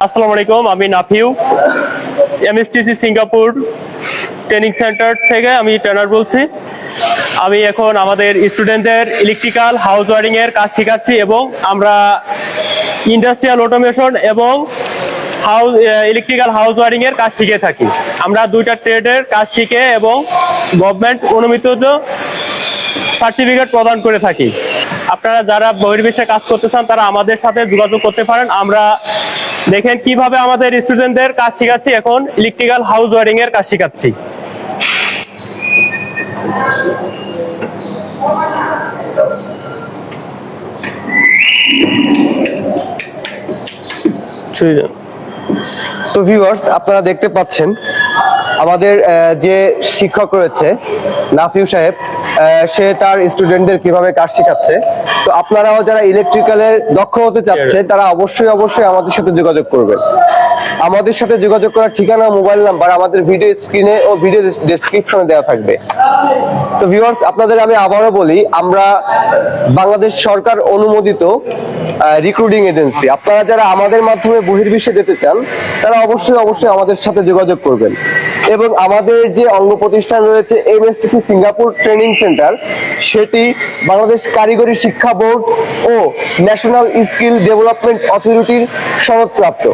আসসালামু আলাইকুম, আমি Nafiu MSTC Singapore training centre থেকে আমি ট্রেনার বলছি। আমি এখন আমাদের স্টুডেন্টদের ইলেকট্রিক্যাল হাউস ওয়ারিং এর কাজ শেখাচ্ছি এবং আমরা ইন্ডাস্ট্রিয়াল অটোমেশন এবং ইলেকট্রিক্যাল হাউস ওয়ারিং এর কাজ শিখে থাকি। আমরা দুইটা ট্রেডের কাজ শিখে এবং গভর্নমেন্ট অনুমোদিত সার্টিফিকেট প্রদান করে থাকি। আপনারা যারা বহির্বিশ্বে কাজ করতে চান তারা আমাদের সাথে যোগাযোগ করতে পারেন। আমরা দেখেন কিভাবে আমাদের স্টুডেন্টদের কাজ শেখাচ্ছি। এখন ইলেকট্রিক্যাল হাউস ওয়ারিং এর কাজ শেখাচ্ছি। তো ভিউয়ার্স, আপনারা দেখতে পাচ্ছেন আমাদের যে শিক্ষক রয়েছে নাফিউ সাহেব, সে তার স্টুডেন্টদের কিভাবে কাজ শেখাচ্ছে। তো আপনারাও যারা ইলেকট্রিক্যালের দক্ষ হতে চাচ্ছেন তারা অবশ্যই আমাদের সাথে যোগাযোগ করবেন। আমাদের সাথে যোগাযোগ করার ঠিকানা, মোবাইল নাম্বার আমাদের ভিডিও স্ক্রিনে ও ভিডিও ডেসক্রিপশনে দেওয়া থাকবে। তো ভিউয়ার্স, আপনাদের আমি আবারও বলি, আমরা বাংলাদেশ সরকার অনুমোদিত রিক্রুটিং এজেন্সি। আপনারা যারা আমাদের মাধ্যমে বহির্বিশ্বে যেতে চান তারা অবশ্যই আমাদের সাথে যোগাযোগ করবেন। এবং আমাদের যে অঙ্গ প্রতিষ্ঠান রয়েছে এমএসটিসি সিঙ্গাপুর ট্রেনিং সেন্টার, সেটি বাংলাদেশ কারিগরি শিক্ষা বোর্ড ও ন্যাশনাল স্কিল ডেভেলপমেন্ট অথরিটির সনদপ্রাপ্ত।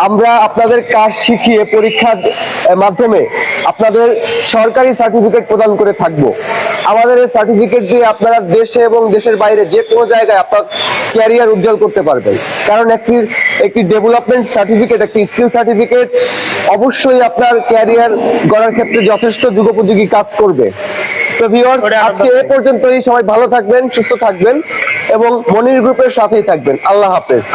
আমরা আপনাদের কাজ শিখিয়ে পরীক্ষার মাধ্যমে আপনাদের সরকারি সার্টিফিকেট প্রদান করে থাকব। আমাদের এই সার্টিফিকেট দিয়ে আপনারা দেশে এবং দেশের বাইরে যে কোনো জায়গায় আপনার ক্যারিয়ার উজ্জ্বল করতে পারবেন। কারণ একটি ডেভেলপমেন্ট সার্টিফিকেট, একটি স্কিল সার্টিফিকেট অবশ্যই আপনার ক্যারিয়ার গড়ার ক্ষেত্রে যথেষ্ট যুগোপযোগী কাজ করবে। তো ভিউয়ার্স, আজকে এ পর্যন্তই। সবাই ভালো থাকবেন, সুস্থ থাকবেন এবং মনির গ্রুপের সাথেই থাকবেন। আল্লাহ হাফেজ।